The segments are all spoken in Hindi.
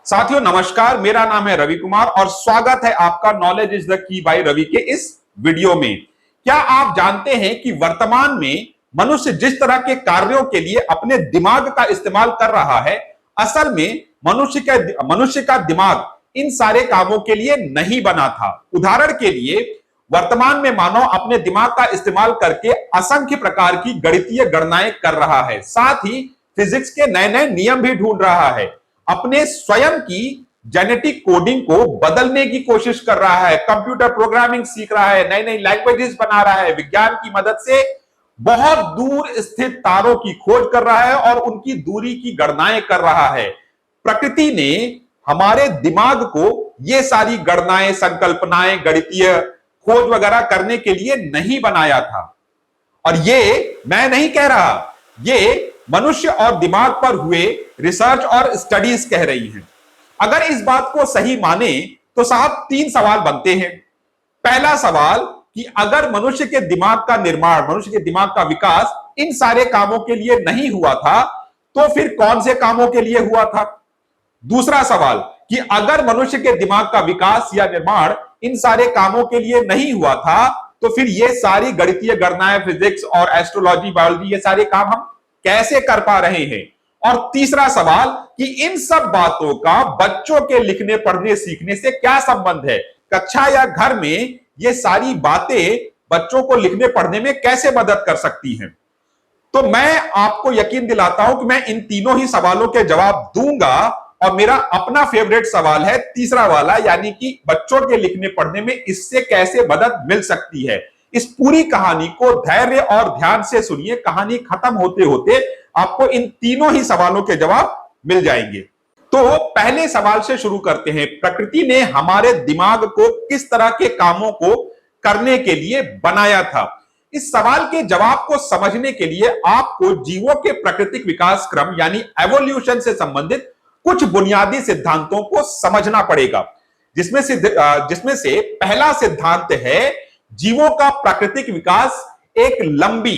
साथियों नमस्कार, मेरा नाम है रवि कुमार और स्वागत है आपका knowledge is the key by Ravi के इस वीडियो में। क्या आप जानते हैं कि वर्तमान में मनुष्य जिस तरह के कार्यों के लिए अपने दिमाग का इस्तेमाल कर रहा है, असल में मनुष्य का दिमाग इन सारे कामों के लिए नहीं बना था। उदाहरण के लिए वर्तमान में मानव अपने दिमाग का इस्तेमाल करके असंख्य प्रकार की गणितीय गणनाएं कर रहा है, साथ ही फिजिक्स के नए नए नियम भी ढूंढ रहा है, अपने स्वयं की जेनेटिक कोडिंग को बदलने की कोशिश कर रहा है, कंप्यूटर प्रोग्रामिंग सीख रहा है, नई नई लैंग्वेजेस बना रहा है, विज्ञान की मदद से बहुत दूर स्थित तारों की खोज कर रहा है और उनकी दूरी की गणनाएं कर रहा है। प्रकृति ने हमारे दिमाग को ये सारी गणनाएं, संकल्पनाएं, गणितीय खोज वगैरह करने के लिए नहीं बनाया था। और ये मैं नहीं कह रहा, ये मनुष्य और दिमाग पर हुए रिसर्च और स्टडीज कह रही हैं। अगर इस बात को सही माने तो साहब तीन सवाल बनते हैं। पहला सवाल कि अगर मनुष्य के दिमाग का निर्माण, मनुष्य के दिमाग का विकास इन सारे कामों के लिए नहीं हुआ था तो फिर कौन से कामों के लिए हुआ था। दूसरा सवाल कि अगर मनुष्य के दिमाग का विकास या निर्माण इन सारे कामों के लिए नहीं हुआ था तो फिर ये सारी गणितीय गणनाएं, फिजिक्स और एस्ट्रोलॉजी, बायोलॉजी, ये सारे काम हम कैसे कर पा रहे हैं। और तीसरा सवाल कि इन सब बातों का बच्चों के लिखने, पढ़ने, सीखने से क्या संबंध है। कक्षा या घर में ये सारी बातें बच्चों को लिखने पढ़ने में कैसे मदद कर सकती हैं। तो मैं आपको यकीन दिलाता हूं कि मैं इन तीनों ही सवालों के जवाब दूंगा और मेरा अपना फेवरेट सवाल है तीसरा वाला, यानी कि बच्चों के लिखने पढ़ने में इससे कैसे मदद मिल सकती है। इस पूरी कहानी को धैर्य और ध्यान से सुनिए। कहानी खत्म होते होते आपको इन तीनों ही सवालों के जवाब मिल जाएंगे। तो पहले सवाल से शुरू करते हैं। प्रकृति ने हमारे दिमाग को किस तरह के कामों को करने के लिए बनाया था। इस सवाल के जवाब को समझने के लिए आपको जीवों के प्राकृतिक विकास क्रम यानी एवोल्यूशन से संबंधित कुछ बुनियादी सिद्धांतों को समझना पड़ेगा, जिसमें से पहला सिद्धांत है जीवों का प्राकृतिक विकास एक लंबी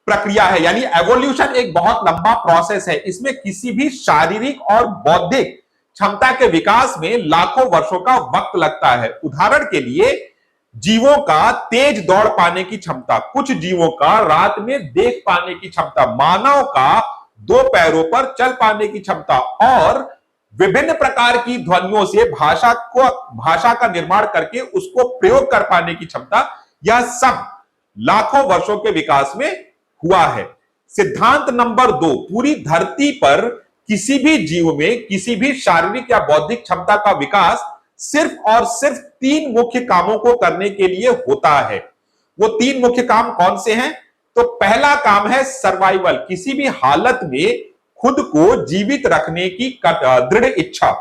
प्रक्रिया है, यानी एवोल्यूशन एक बहुत लंबा प्रोसेस है। इसमें किसी भी शारीरिक और बौद्धिक क्षमता के विकास में लाखों वर्षों का वक्त लगता है। उदाहरण के लिए जीवों का तेज दौड़ पाने की क्षमता, कुछ जीवों का रात में देख पाने की क्षमता, मानव का दो पैरों पर चल पाने की क्षमता और विभिन्न प्रकार की ध्वनियों से भाषा का निर्माण करके उसको प्रयोग कर पाने की क्षमता, यह सब लाखों वर्षों के विकास में हुआ है। सिद्धांत नंबर 2, पूरी धरती पर किसी भी जीव में किसी भी शारीरिक या बौद्धिक क्षमता का विकास सिर्फ और सिर्फ तीन मुख्य कामों को करने के लिए होता है। वो तीन मुख्य काम कौन से हैं? तो पहला काम है सर्वाइवल, किसी भी हालत में खुद को जीवित रखने की दृढ़ इच्छा।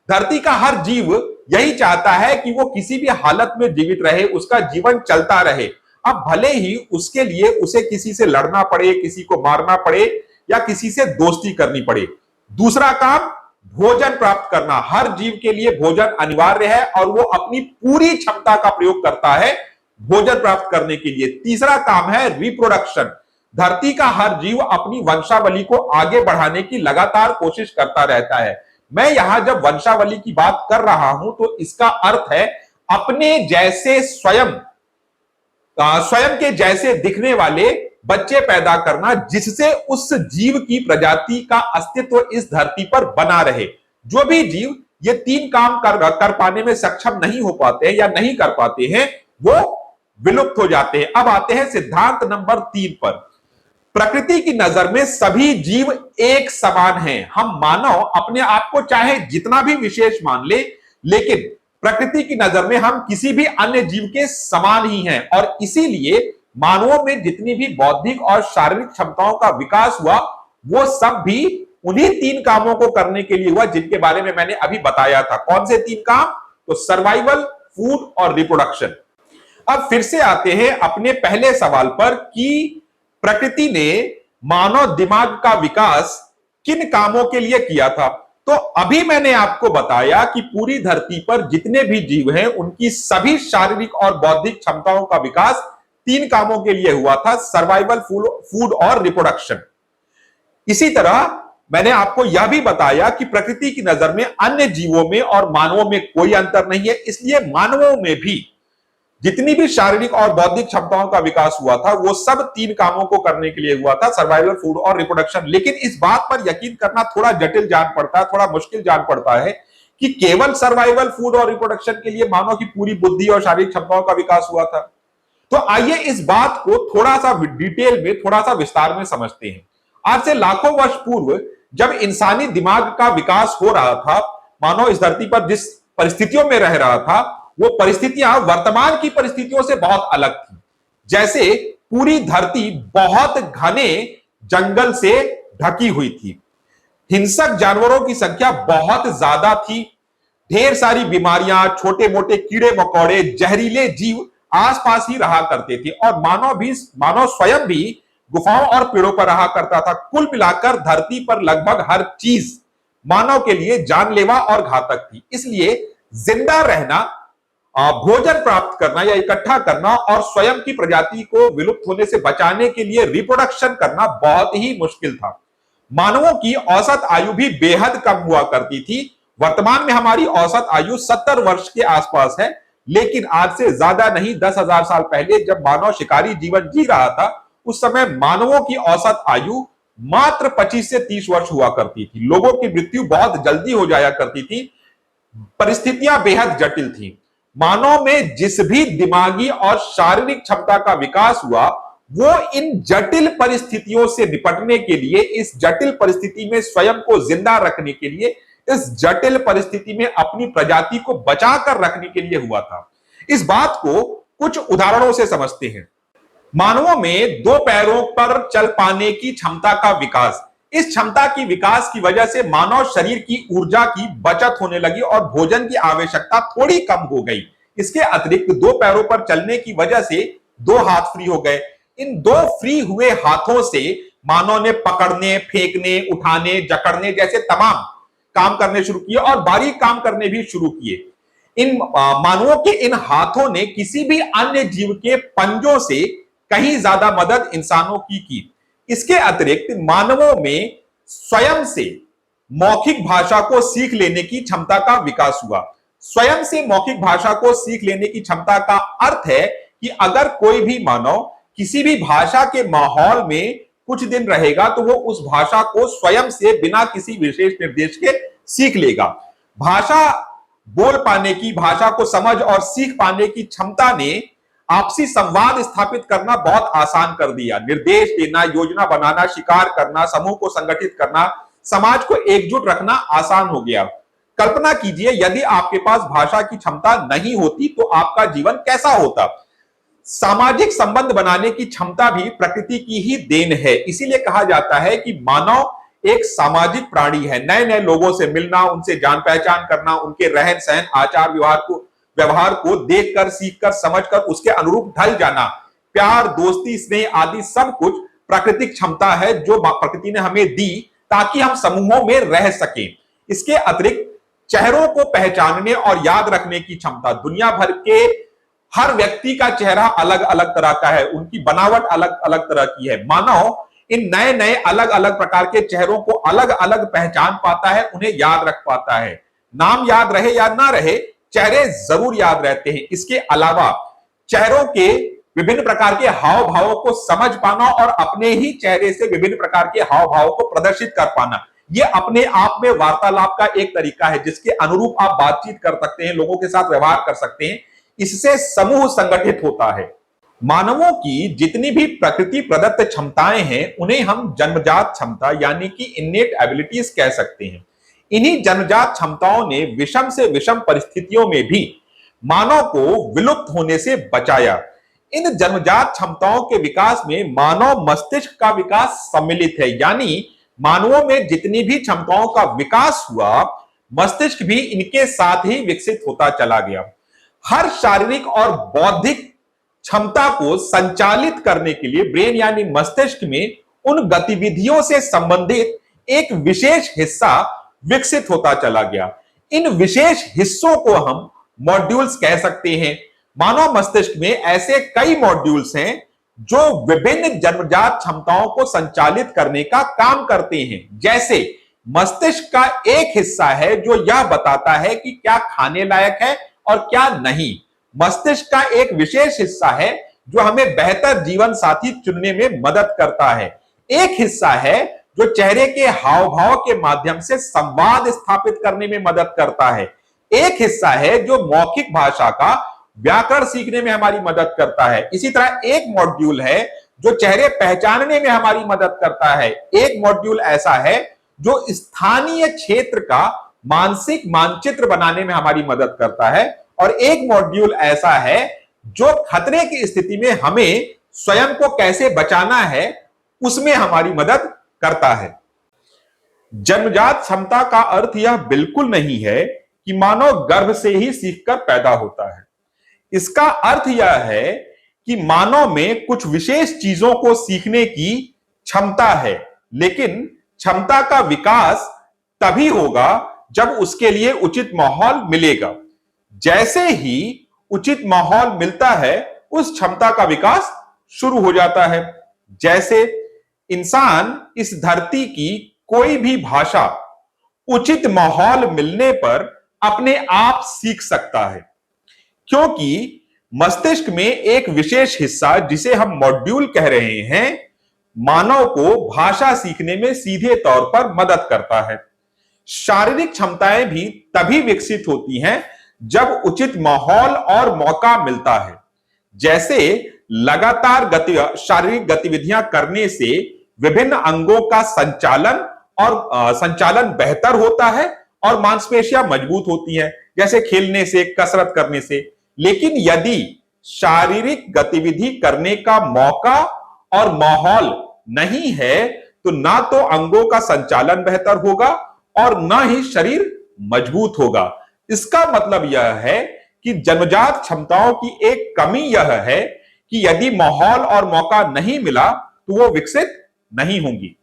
धरती का हर जीव यही चाहता है कि वो किसी भी हालत में जीवित रहे, उसका जीवन चलता रहे। अब भले ही उसके लिए उसे किसी से लड़ना पड़े, किसी को मारना पड़े या किसी से दोस्ती करनी पड़े। दूसरा काम भोजन प्राप्त करना, हर जीव के लिए भोजन अनिवार्य है और वो अपनी पूरी क्षमता का प्रयोग करता है भोजन प्राप्त करने के लिए। तीसरा काम है रिप्रोडक्शन, धरती का हर जीव अपनी वंशावली को आगे बढ़ाने की लगातार कोशिश करता रहता है। मैं यहां जब वंशावली की बात कर रहा हूं तो इसका अर्थ है अपने जैसे स्वयं के जैसे दिखने वाले बच्चे पैदा करना, जिससे उस जीव की प्रजाति का अस्तित्व इस धरती पर बना रहे। जो भी जीव ये तीन काम कर पाने में सक्षम नहीं हो पाते हैं या नहीं कर पाते हैं, वो विलुप्त हो जाते हैं। अब आते हैं सिद्धांत नंबर 3 पर। प्रकृति की नजर में सभी जीव एक समान हैं। हम मानव अपने आप को चाहे जितना भी विशेष मान ले, लेकिन प्रकृति की नजर में हम किसी भी अन्य जीव के समान ही हैं और इसीलिए मानवों में जितनी भी बौद्धिक और शारीरिक क्षमताओं का विकास हुआ वो सब भी उन्हीं तीन कामों को करने के लिए हुआ जिनके बारे में मैंने अभी बताया था। कौन से तीन काम? तो सर्वाइवल, फूड और रिप्रोडक्शन। अब फिर से आते हैं अपने पहले सवाल पर कि प्रकृति ने मानव दिमाग का विकास किन कामों के लिए किया था। तो अभी मैंने आपको बताया कि पूरी धरती पर जितने भी जीव हैं उनकी सभी शारीरिक और बौद्धिक क्षमताओं का विकास तीन कामों के लिए हुआ था, सर्वाइवल, फूड और रिप्रोडक्शन। इसी तरह मैंने आपको यह भी बताया कि प्रकृति की नजर में अन्य जीवों में और मानवों में कोई अंतर नहीं है, इसलिए मानवों में भी जितनी भी शारीरिक और बौद्धिक क्षमताओं का विकास हुआ था वो सब तीन कामों को करने के लिए हुआ था, सर्वाइवल, फूड और रिप्रोडक्शन। लेकिन इस बात पर यकीन करना थोड़ा जटिल जान पड़ता है, थोड़ा मुश्किल जान पड़ता है कि केवल सर्वाइवल, फूड और रिप्रोडक्शन के लिए मानव की पूरी बुद्धि और शारीरिक क्षमताओं का विकास हुआ था। तो आइए इस बात को थोड़ा सा डिटेल में, थोड़ा सा विस्तार में समझते हैं। आज से लाखों वर्ष पूर्व जब इंसानी दिमाग का विकास हो रहा था, मानव इस धरती पर जिस परिस्थितियों में रह रहा था वो परिस्थितियां वर्तमान की परिस्थितियों से बहुत अलग थी। जैसे पूरी धरती बहुत घने जंगल से ढकी हुई थी, हिंसक जानवरों की संख्या बहुत ज्यादा थी, ढेर सारी बीमारियां, छोटे मोटे कीड़े मकोड़े, जहरीले जीव आसपास ही रहा करते थे और मानव स्वयं भी गुफाओं और पेड़ों पर रहा करता था। कुल मिलाकर धरती पर लगभग हर चीज मानव के लिए जानलेवा और घातक थी। इसलिए जिंदा रहना, भोजन प्राप्त करना या इकट्ठा करना और स्वयं की प्रजाति को विलुप्त होने से बचाने के लिए रिप्रोडक्शन करना बहुत ही मुश्किल था। मानवों की औसत आयु भी बेहद कम हुआ करती थी। वर्तमान में हमारी औसत आयु 70 वर्ष के आसपास है, लेकिन आज से ज्यादा नहीं, 10,000 साल पहले जब मानव शिकारी जीवन जी रहा था उस समय मानवों की औसत आयु मात्र 25 से 30 वर्ष हुआ करती थी। लोगों की मृत्यु बहुत जल्दी हो जाया करती थी, परिस्थितियां बेहद जटिल थी। मानव में जिस भी दिमागी और शारीरिक क्षमता का विकास हुआ वो इन जटिल परिस्थितियों से निपटने के लिए, इस जटिल परिस्थिति में स्वयं को जिंदा रखने के लिए, इस जटिल परिस्थिति में अपनी प्रजाति को बचाकर रखने के लिए हुआ था। इस बात को कुछ उदाहरणों से समझते हैं। मानवों में 2 पैरों पर चल पाने की क्षमता का विकास, इस क्षमता की विकास की वजह से मानव शरीर की ऊर्जा की बचत होने लगी और भोजन की आवश्यकता थोड़ी कम हो गई। इसके अतिरिक्त 2 पैरों पर चलने की वजह से 2 हाथ फ्री हो गए। इन 2 फ्री हुए हाथों से मानव ने पकड़ने, फेंकने, उठाने, जकड़ने जैसे तमाम काम करने शुरू किए और बारीक काम करने भी शुरू किए। इन मानवों के इन हाथों ने किसी भी अन्य जीव के पंजों से कहीं ज्यादा मदद इंसानों की। इसके अतिरिक्त मानवों में स्वयं से मौखिक भाषा को सीख लेने की क्षमता का विकास हुआ। स्वयं से मौखिक भाषा को सीख लेने की क्षमता का अर्थ है कि अगर कोई भी मानव किसी भी भाषा के माहौल में कुछ दिन रहेगा तो वो उस भाषा को स्वयं से बिना किसी विशेष निर्देश के सीख लेगा। भाषा बोल पाने की, भाषा को समझ और सीख पाने की क्षमता ने आपसी संवाद स्थापित करना बहुत आसान कर दिया। निर्देश देना, योजना बनाना, शिकार करना, समूह को संगठित करना, समाज को एकजुट रखना आसान हो गया। कल्पना कीजिए यदि आपके पास भाषा की क्षमता नहीं होती तो आपका जीवन कैसा होता। सामाजिक संबंध बनाने की क्षमता भी प्रकृति की ही देन है। इसीलिए कहा जाता है कि मानव एक सामाजिक प्राणी है। नए नए लोगों से मिलना, उनसे जान पहचान करना, उनके रहन सहन, आचार व्यवहार को देखकर, सीखकर, समझकर उसके अनुरूप ढल जाना, प्यार, दोस्ती, स्नेह आदि सब कुछ प्राकृतिक क्षमता है जो प्रकृति ने हमें दी ताकि हम समूहों में रह सकें। इसके अतिरिक्त चेहरों को पहचानने और याद रखने की क्षमता, दुनिया भर के हर व्यक्ति का चेहरा अलग अलग तरह का है, उनकी बनावट अलग अलग तरह की है। मानव इन नए नए अलग अलग प्रकार के चेहरों को अलग अलग पहचान पाता है, उन्हें याद रख पाता है। नाम याद रहे या ना रहे, चेहरे जरूर याद रहते हैं। इसके अलावा चेहरों के विभिन्न प्रकार के हाव भावों को समझ पाना और अपने ही चेहरे से विभिन्न प्रकार के हाव भावों को प्रदर्शित कर पाना, यह अपने आप में वार्तालाप का एक तरीका है जिसके अनुरूप आप बातचीत कर सकते हैं, लोगों के साथ व्यवहार कर सकते हैं। इससे समूह संगठित होता है। मानवों की जितनी भी प्रकृति प्रदत्त क्षमताएं हैं उन्हें हम जन्मजात क्षमता यानी कि इनेट एबिलिटीज कह सकते हैं। इन्हीं जन्मजात क्षमताओं ने विषम से विषम परिस्थितियों में भी मानव को विलुप्त होने से बचाया। इन जन्मजात क्षमताओं के विकास में मानव मस्तिष्क का विकास सम्मिलित है, यानी मानवों में जितनी भी क्षमताओं का विकास हुआ मस्तिष्क भी इनके साथ ही विकसित होता चला गया। हर शारीरिक और बौद्धिक क्षमता को संचालित करने के लिए ब्रेन यानी मस्तिष्क में उन गतिविधियों से संबंधित एक विशेष हिस्सा विकसित होता चला गया। इन विशेष हिस्सों को हम मॉड्यूल्स कह सकते हैं। मानव मस्तिष्क में ऐसे कई मॉड्यूल्स हैं जो विभिन्न जन्मजात क्षमताओं को संचालित करने का काम करते हैं। जैसे मस्तिष्क का एक हिस्सा है जो यह बताता है कि क्या खाने लायक है और क्या नहीं। मस्तिष्क का एक विशेष हिस्सा है जो हमें बेहतर जीवन साथी चुनने में मदद करता है। एक हिस्सा है जो चेहरे के हाव भाव के माध्यम से संवाद स्थापित करने में मदद करता है। एक हिस्सा है जो मौखिक भाषा का व्याकरण सीखने में हमारी मदद करता है। इसी तरह एक मॉड्यूल है जो चेहरे पहचानने में हमारी मदद करता है। एक मॉड्यूल ऐसा है जो स्थानीय क्षेत्र का मानसिक मानचित्र बनाने में हमारी मदद करता है। और एक मॉड्यूल ऐसा है जो खतरे की स्थिति में हमें स्वयं को कैसे बचाना है उसमें हमारी मदद करता है। जन्मजात क्षमता का अर्थ यह बिल्कुल नहीं है कि मानव गर्भ से ही सीखकर पैदा होता है। इसका अर्थ यह है कि मानव में कुछ विशेष चीजों को सीखने की क्षमता है, लेकिन क्षमता का विकास तभी होगा जब उसके लिए उचित माहौल मिलेगा। जैसे ही उचित माहौल मिलता है उस क्षमता का विकास शुरू हो जाता है। जैसे इंसान इस धरती की कोई भी भाषा उचित माहौल मिलने पर अपने आप सीख सकता है, क्योंकि मस्तिष्क में एक विशेष हिस्सा जिसे हम मॉड्यूल कह रहे हैं मानव को भाषा सीखने में सीधे तौर पर मदद करता है। शारीरिक क्षमताएं भी तभी विकसित होती हैं जब उचित माहौल और मौका मिलता है। जैसे लगातार शारीरिक गतिविधियां करने से विभिन्न अंगों का संचालन बेहतर होता है और मांसपेशियां मजबूत होती हैं, जैसे खेलने से, कसरत करने से। लेकिन यदि शारीरिक गतिविधि करने का मौका और माहौल नहीं है तो ना तो अंगों का संचालन बेहतर होगा और ना ही शरीर मजबूत होगा। इसका मतलब यह है कि जन्मजात क्षमताओं की एक कमी यह है कि यदि माहौल और मौका नहीं मिला तो वो विकसित नहीं होंगी।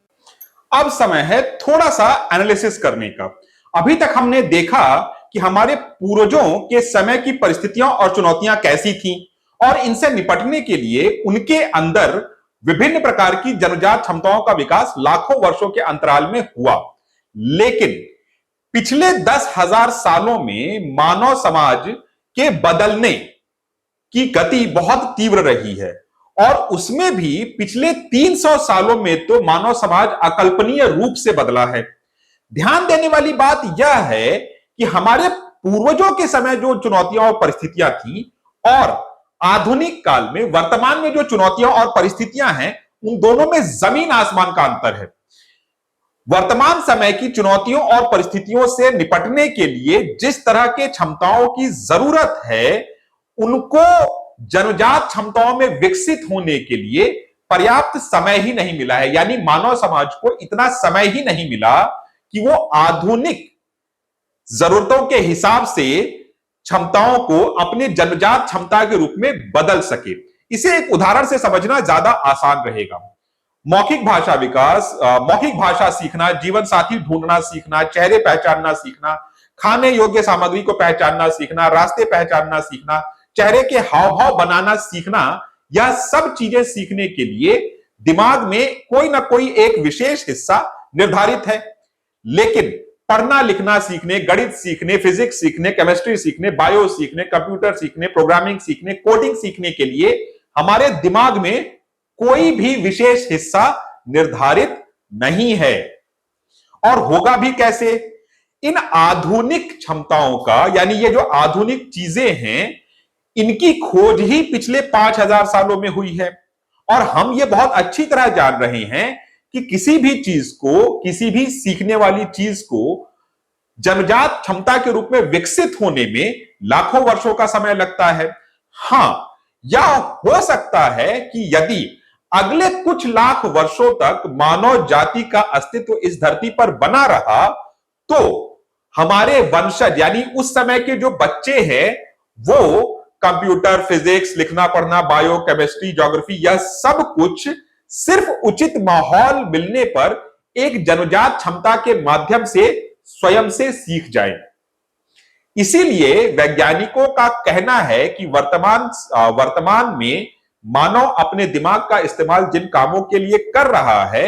अब समय है थोड़ा सा एनालिसिस करने का। अभी तक हमने देखा कि हमारे पूर्वजों के समय की परिस्थितियां और चुनौतियां कैसी थीं और इनसे निपटने के लिए उनके अंदर विभिन्न प्रकार की जन्मजात क्षमताओं का विकास लाखों वर्षों के अंतराल में हुआ। लेकिन पिछले 10,000 सालों में मानव समाज के बदलने की गति बहुत तीव्र रही है और उसमें भी पिछले 300 सालों में तो मानव समाज अकल्पनीय रूप से बदला है। ध्यान देने वाली बात यह है कि हमारे पूर्वजों के समय जो चुनौतियां और परिस्थितियां थी और आधुनिक काल में वर्तमान में जो चुनौतियां और परिस्थितियां हैं उन दोनों में जमीन आसमान का अंतर है। वर्तमान समय की चुनौतियों और परिस्थितियों से निपटने के लिए जिस तरह के क्षमताओं की जरूरत है उनको जन्मजात क्षमताओं में विकसित होने के लिए पर्याप्त समय ही नहीं मिला है। यानी मानव समाज को इतना समय ही नहीं मिला कि वो आधुनिक जरूरतों के हिसाब से क्षमताओं को अपने जन्मजात क्षमता के रूप में बदल सके। इसे एक उदाहरण से समझना ज्यादा आसान रहेगा। मौखिक भाषा विकास, मौखिक भाषा सीखना, जीवन साथी ढूंढना सीखना, चेहरे पहचानना सीखना, खाने योग्य सामग्री को पहचानना सीखना, रास्ते पहचानना सीखना, चेहरे के हाव भाव बनाना सीखना, यह सब चीजें सीखने के लिए दिमाग में कोई ना कोई एक विशेष हिस्सा निर्धारित है। लेकिन पढ़ना लिखना सीखने, गणित सीखने, फिजिक्स सीखने, केमिस्ट्री सीखने, बायो सीखने, कंप्यूटर सीखने, प्रोग्रामिंग सीखने, कोडिंग सीखने के लिए हमारे दिमाग में कोई भी विशेष हिस्सा निर्धारित नहीं है। और होगा भी कैसे? इन आधुनिक क्षमताओं का, यानी ये जो आधुनिक चीजें हैं, इनकी खोज ही पिछले 5,000 सालों में हुई है। और हम ये बहुत अच्छी तरह जान रहे हैं कि किसी भी चीज को, किसी भी सीखने वाली चीज को जन्मजात क्षमता के रूप में विकसित होने में लाखों वर्षों का समय लगता है। हां, यह हो सकता है कि यदि अगले कुछ लाख वर्षों तक मानव जाति का अस्तित्व इस धरती पर बना रहा तो हमारे वंशज, यानी उस समय के जो बच्चे हैं, वो कंप्यूटर, फिजिक्स, लिखना पढ़ना, बायो, केमिस्ट्री, ज्योग्राफी, यह सब कुछ सिर्फ उचित माहौल मिलने पर एक जन्मजात क्षमता के माध्यम से स्वयं से सीख जाए। इसीलिए वैज्ञानिकों का कहना है कि वर्तमान में मानव अपने दिमाग का इस्तेमाल जिन कामों के लिए कर रहा है,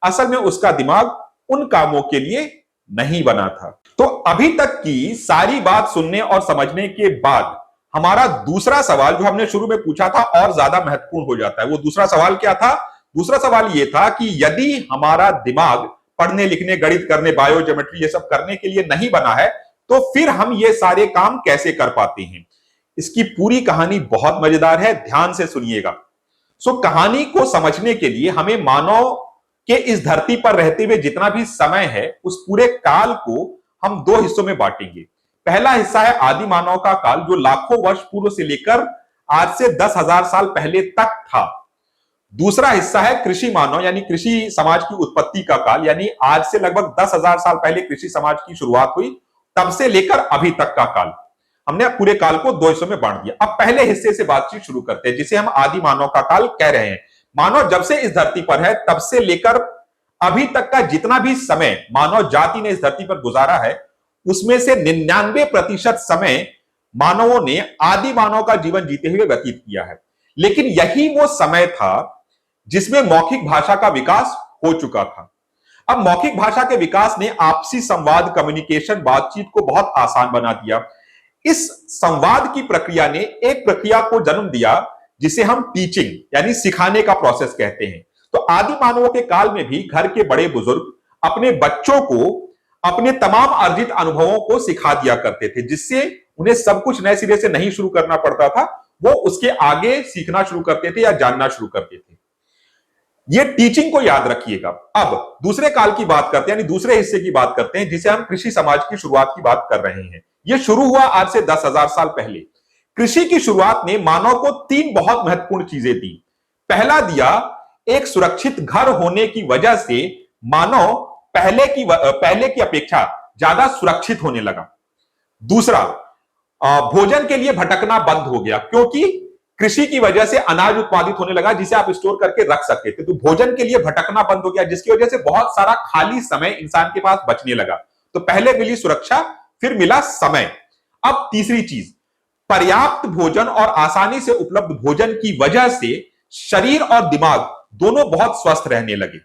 असल में उसका दिमाग उन कामों के लिए नहीं बना था। तो अभी तक की सारी बात सुनने और समझने के बाद हमारा दूसरा सवाल जो हमने शुरू में पूछा था और ज्यादा महत्वपूर्ण हो जाता है। वो दूसरा सवाल क्या था? दूसरा सवाल ये था कि यदि हमारा दिमाग पढ़ने लिखने, गणित करने, बायोज्योमेट्री ये सब करने के लिए नहीं बना है, तो फिर हम ये सारे काम कैसे कर पाते हैं? इसकी पूरी कहानी बहुत मजेदार है, ध्यान से सुनिएगा। कहानी को समझने के लिए हमें मानव के इस धरती पर रहते हुए जितना भी समय है, उस पूरे काल को हम दो हिस्सों में बांटेंगे। पहला हिस्सा है आदि मानव का काल, जो लाखों वर्ष पूर्व से लेकर आज से 10,000 साल पहले तक था। दूसरा हिस्सा है कृषि मानव यानी कृषि समाज की उत्पत्ति का काल, यानी आज से लगभग 10,000 साल पहले कृषि समाज की शुरुआत हुई, तब से लेकर अभी तक का काल। हमने पूरे काल को दो हिस्सों में बांट दिया। अब पहले हिस्से से बातचीत शुरू करते हैं, जिसे हम आदि मानव का काल कह रहे हैं। मानव जब से इस धरती पर है, तब से लेकर अभी तक का जितना भी समय मानव जाति ने इस धरती पर गुजारा है, उसमें से 99% समय मानवों ने आदि मानव का जीवन जीते हुए व्यतीत किया है। लेकिन यही वो समय था जिसमें मौखिक भाषा का विकास हो चुका था। अब मौखिक भाषा के विकास ने आपसी संवाद, कम्युनिकेशन, बातचीत को बहुत आसान बना दिया। इस संवाद की प्रक्रिया ने एक प्रक्रिया को जन्म दिया जिसे हम टीचिंग यानी सिखाने का प्रोसेस कहते हैं। तो आदि मानवों के काल में भी घर के बड़े बुजुर्ग अपने बच्चों को अपने तमाम अर्जित अनुभवों को सिखा दिया करते थे, जिससे उन्हें सब कुछ नए सिरे से नहीं शुरू करना पड़ता था, वो उसके आगे सीखना शुरू करते थे या जानना शुरू करते थे। ये टीचिंग को याद रखिएगा। अब दूसरे काल की बात करते हैं, यानी दूसरे हिस्से की बात करते हैं, जिसे हम कृषि समाज की शुरुआत की बात कर रहे हैं। यह शुरू हुआ आज से 10,000 साल पहले। कृषि की शुरुआत ने मानव को 3 बहुत महत्वपूर्ण चीजें दी। पहला दिया, एक सुरक्षित घर होने की वजह से मानव पहले की अपेक्षा ज्यादा सुरक्षित होने लगा। दूसरा, भोजन के लिए भटकना बंद हो गया, क्योंकि कृषि की वजह से अनाज उत्पादित होने लगा जिसे आप स्टोर करके रख सकते थे। तो भोजन के लिए भटकना बंद हो गया, जिसकी वजह से बहुत सारा खाली समय इंसान के पास बचने लगा। तो पहले मिली सुरक्षा, फिर मिला समय। अब तीसरी चीज, पर्याप्त भोजन और आसानी से उपलब्ध भोजन की वजह से शरीर और दिमाग दोनों बहुत स्वस्थ रहने लगे।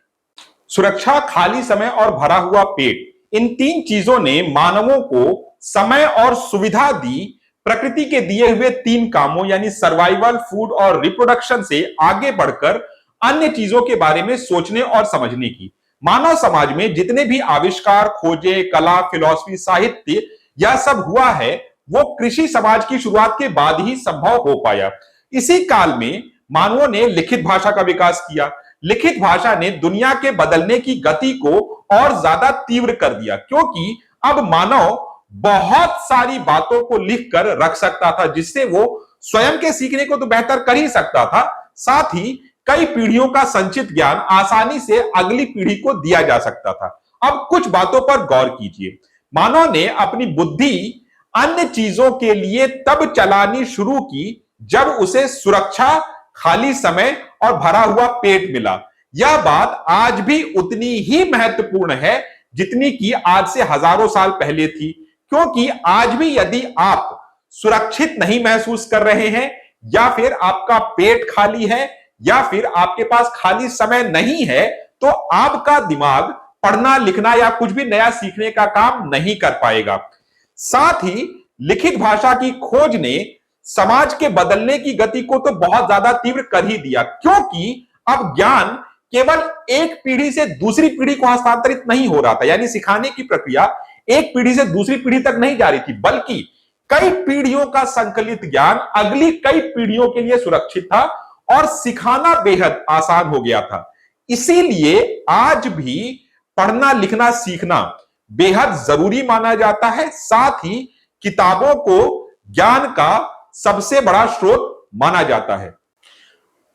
सुरक्षा, खाली समय और भरा हुआ पेट, इन 3 चीजों ने मानवों को समय और सुविधा दी प्रकृति के दिए हुए 3 कामों यानी सर्वाइवल, फूड और रिप्रोडक्शन से आगे बढ़कर अन्य चीजों के बारे में सोचने और समझने की। मानव समाज में जितने भी आविष्कार, खोजे, कला, फिलॉसफी, साहित्य, यह सब हुआ है, वो कृषि समाज की शुरुआत के बाद ही संभव हो पाया। इसी काल में मानवों ने लिखित भाषा का विकास किया। लिखित भाषा ने दुनिया के बदलने की गति को और ज्यादा तीव्र कर दिया, क्योंकि अब मानव बहुत सारी बातों को लिखकर रख सकता था, जिससे वो स्वयं के सीखने को तो बेहतर कर ही सकता था, साथ ही कई पीढ़ियों का संचित ज्ञान आसानी से अगली पीढ़ी को दिया जा सकता था। अब कुछ बातों पर गौर कीजिए। मानव ने अपनी बुद्धि अन्य चीजों के लिए तब चलानी शुरू की जब उसे सुरक्षा, खाली समय और भरा हुआ पेट मिला। यह बात आज भी उतनी ही महत्वपूर्ण है जितनी कि आज से हजारों साल पहले थी, क्योंकि आज भी यदि आप सुरक्षित नहीं महसूस कर रहे हैं, या फिर आपका पेट खाली है, या फिर आपके पास खाली समय नहीं है, तो आपका दिमाग पढ़ना, लिखना या कुछ भी नया सीखने का काम नहीं कर पाएगा। साथ ही लिखित भाषा की खोज ने समाज के बदलने की गति को तो बहुत ज्यादा तीव्र कर ही दिया, क्योंकि अब ज्ञान केवल एक पीढ़ी से दूसरी पीढ़ी को हस्तांतरित नहीं हो रहा था, यानी सिखाने की प्रक्रिया एक पीढ़ी से दूसरी पीढ़ी तक नहीं जा रही थी, बल्कि कई पीढ़ियों का संकलित ज्ञान अगली कई पीढ़ियों के लिए सुरक्षित था और सिखाना बेहद आसान हो गया था। इसीलिए आज भी पढ़ना, लिखना, सीखना बेहद जरूरी माना जाता है। साथ ही किताबों को ज्ञान का सबसे बड़ा स्रोत माना जाता है।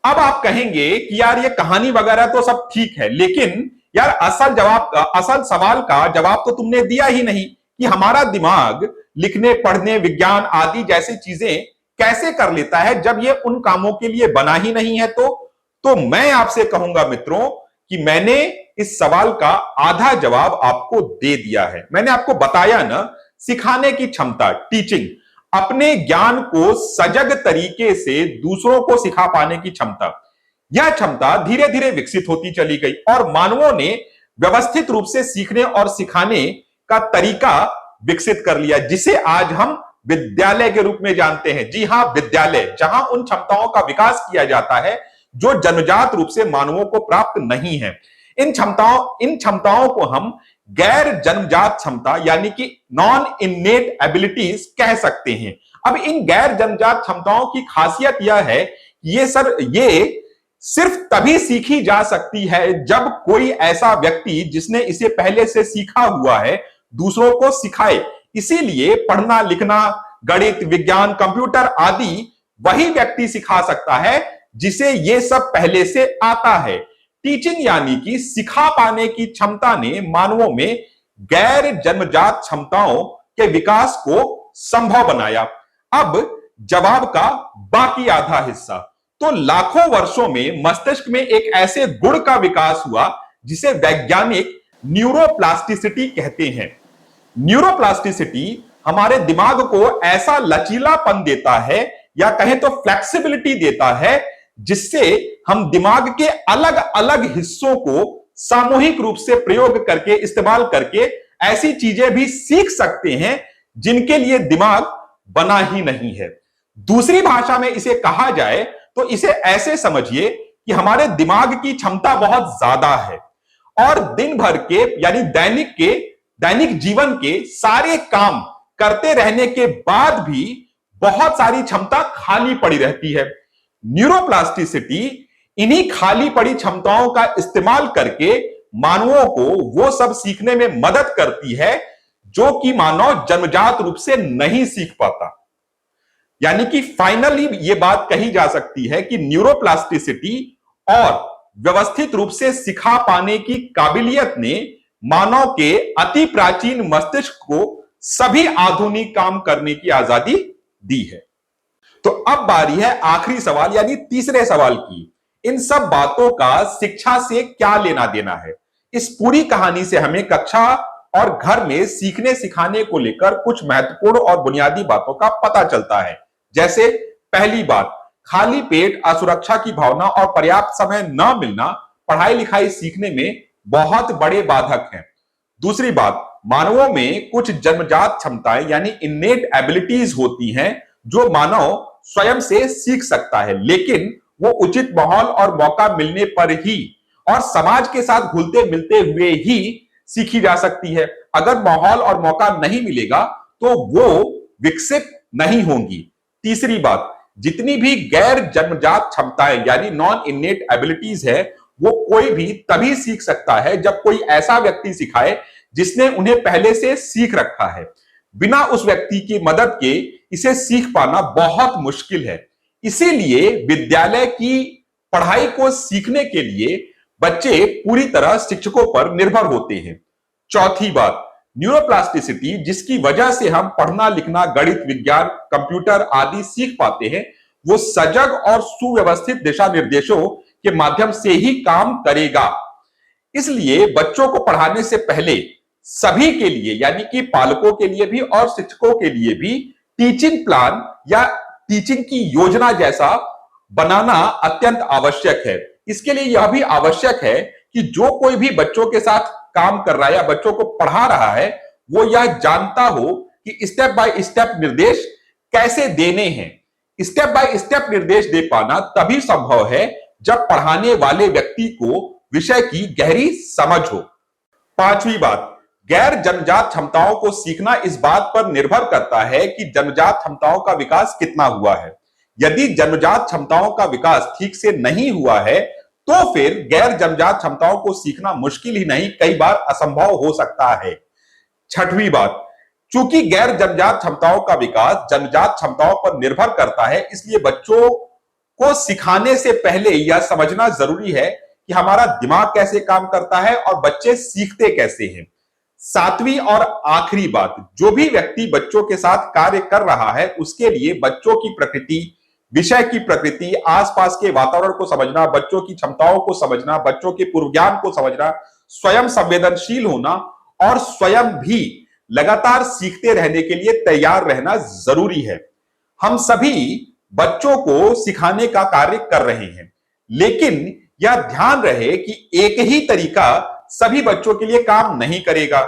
अब आप कहेंगे कि यार ये कहानी वगैरह तो सब ठीक है, लेकिन यार असल सवाल का जवाब तो तुमने दिया ही नहीं कि हमारा दिमाग लिखने, पढ़ने, विज्ञान आदि जैसी चीजें कैसे कर लेता है जब ये उन कामों के लिए बना ही नहीं है। तो मैं आपसे कहूंगा मित्रों कि मैंने इस सवाल का आधा जवाब आपको दे दिया है। मैंने आपको बताया ना, सिखाने की क्षमता, टीचिंग, अपने ज्ञान को सजग तरीके से दूसरों को सिखा पाने की क्षमता, यह क्षमता धीरे धीरे विकसित होती चली गई और मानवों ने व्यवस्थित रूप से सीखने और सिखाने का तरीका विकसित कर लिया, जिसे आज हम विद्यालय के रूप में जानते हैं। जी हां, विद्यालय, जहां उन क्षमताओं का विकास किया जाता है जो जन्मजात रूप से मानवों को प्राप्त नहीं है। इन क्षमताओं को हम गैर जन्मजात क्षमता यानी कि नॉन इनेट एबिलिटीज कह सकते हैं। अब इन गैर जन्मजात क्षमताओं की खासियत यह है कि ये सिर्फ तभी सीखी जा सकती है जब कोई ऐसा व्यक्ति जिसने इसे पहले से सीखा हुआ है दूसरों को सिखाए। इसीलिए पढ़ना, लिखना, गणित, विज्ञान, कंप्यूटर आदि वही व्यक्ति सिखा सकता है जिसे ये सब पहले से आता है। टीचिंग यानी कि सिखा पाने की क्षमता ने मानवों में गैर जन्मजात क्षमताओं के विकास को संभव बनाया। अब जवाब का बाकी आधा हिस्सा, तो लाखों वर्षों में मस्तिष्क में एक ऐसे गुण का विकास हुआ जिसे वैज्ञानिक न्यूरोप्लास्टिसिटी कहते हैं। न्यूरोप्लास्टिसिटी हमारे दिमाग को ऐसा लचीलापन देता है या कहें तो फ्लेक्सिबिलिटी देता है जिससे हम दिमाग के अलग अलग हिस्सों को सामूहिक रूप से प्रयोग करके, इस्तेमाल करके ऐसी चीजें भी सीख सकते हैं जिनके लिए दिमाग बना ही नहीं है। दूसरी भाषा में इसे कहा जाए तो इसे ऐसे समझिए कि हमारे दिमाग की क्षमता बहुत ज्यादा है और दिन भर के यानी दैनिक जीवन के सारे काम करते रहने के बाद भी बहुत सारी क्षमता खाली पड़ी रहती है। न्यूरोप्लास्टिसिटी इन्हीं खाली पड़ी क्षमताओं का इस्तेमाल करके मानवों को वो सब सीखने में मदद करती है जो कि मानव जन्मजात रूप से नहीं सीख पाता। यानी कि फाइनली ये बात कही जा सकती है कि न्यूरोप्लास्टिसिटी और व्यवस्थित रूप से सिखा पाने की काबिलियत ने मानव के अति प्राचीन मस्तिष्क को सभी आधुनिक काम करने की आजादी दी है। तो अब बारी है आखिरी सवाल यानी तीसरे सवाल की। इन सब बातों का शिक्षा से क्या लेना देना है? इस पूरी कहानी से हमें कक्षा और घर में सीखने सिखाने को लेकर कुछ महत्वपूर्ण और बुनियादी बातों का पता चलता है। जैसे पहली बात, खाली पेट, असुरक्षा की भावना और पर्याप्त समय न मिलना पढ़ाई लिखाई सीखने में बहुत बड़े बाधक हैं। दूसरी बात, मानवों में कुछ जन्मजात क्षमताएं यानी इनेट एबिलिटीज होती हैं जो मानव स्वयं से सीख सकता है, लेकिन वो उचित माहौल और मौका मिलने पर ही और समाज के साथ घुलते मिलते हुए ही सीखी जा सकती है। अगर माहौल और मौका नहीं मिलेगा तो वो विकसित नहीं होंगी। तीसरी बात, जितनी भी गैर जन्मजात क्षमताएं यानी नॉन इनेट एबिलिटीज है वो कोई भी तभी सीख सकता है जब कोई ऐसा व्यक्ति सिखाए जिसने उन्हें पहले से सीख रखा है। बिना उस व्यक्ति की मदद के इसे सीख पाना बहुत मुश्किल है। इसीलिए विद्यालय की पढ़ाई को सीखने के लिए बच्चे पूरी तरह शिक्षकों पर निर्भर होते हैं। चौथी बात, न्यूरोप्लास्टिसिटी जिसकी वजह से हम पढ़ना, लिखना, गणित, विज्ञान, कंप्यूटर आदि सीख पाते हैं, वो सजग और सुव्यवस्थित दिशा निर्देशों के माध्यम से ही काम करेगा। इसलिए बच्चों को पढ़ाने से पहले सभी के लिए यानी कि पालकों के लिए भी और शिक्षकों के लिए भी टीचिंग प्लान या टीचिंग की योजना जैसा बनाना अत्यंत आवश्यक है। इसके लिए यह भी आवश्यक है कि जो कोई भी बच्चों के साथ काम कर रहा है या बच्चों को पढ़ा रहा है वो यह जानता हो कि स्टेप बाय स्टेप निर्देश कैसे देने हैं। स्टेप बाय स्टेप निर्देश दे पाना तभी संभव है जब पढ़ाने वाले व्यक्ति को विषय की गहरी समझ हो। पांचवी बात, गैर जन्मजात क्षमताओं को सीखना इस बात पर निर्भर करता है कि जन्मजात क्षमताओं का विकास कितना हुआ है। यदि जन्मजात क्षमताओं का विकास ठीक से नहीं हुआ है तो फिर गैर जन्मजात क्षमताओं को सीखना मुश्किल ही नहीं, कई बार असंभव हो सकता है। छठवीं बात, चूंकि गैर जन्मजात क्षमताओं का विकास जन्मजात क्षमताओं पर निर्भर करता है, इसलिए बच्चों को सिखाने से पहले यह समझना जरूरी है कि हमारा दिमाग कैसे काम करता है और बच्चे सीखते कैसे हैं। सातवीं और आखिरी बात, जो भी व्यक्ति बच्चों के साथ कार्य कर रहा है उसके लिए बच्चों की प्रकृति, विषय की प्रकृति, आसपास के वातावरण को समझना, बच्चों की क्षमताओं को समझना, बच्चों के पूर्व ज्ञान को समझना, स्वयं संवेदनशील होना और स्वयं भी लगातार सीखते रहने के लिए तैयार रहना जरूरी है। हम सभी बच्चों को सिखाने का कार्य कर रहे हैं, लेकिन यह ध्यान रहे कि एक ही तरीका सभी बच्चों के लिए काम नहीं करेगा,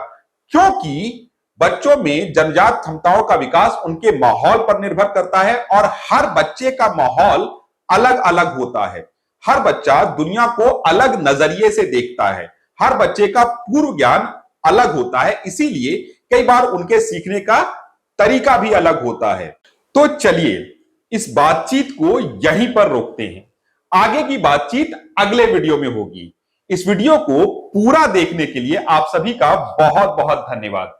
क्योंकि बच्चों में जन्मजात क्षमताओं का विकास उनके माहौल पर निर्भर करता है और हर बच्चे का माहौल अलग अलग होता है। हर बच्चा दुनिया को अलग नजरिए से देखता है, हर बच्चे का पूर्व ज्ञान अलग होता है, इसीलिए कई बार उनके सीखने का तरीका भी अलग होता है। तो चलिए इस बातचीत को यहीं पर रोकते हैं, आगे की बातचीत अगले वीडियो में होगी। इस वीडियो को पूरा देखने के लिए आप सभी का बहुत बहुत धन्यवाद।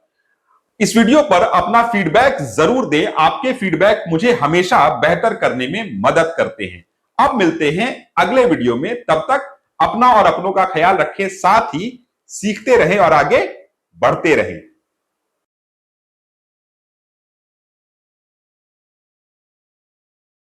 इस वीडियो पर अपना फीडबैक जरूर दें, आपके फीडबैक मुझे हमेशा बेहतर करने में मदद करते हैं। अब मिलते हैं अगले वीडियो में, तब तक अपना और अपनों का ख्याल रखें, साथ ही सीखते रहें और आगे बढ़ते रहें।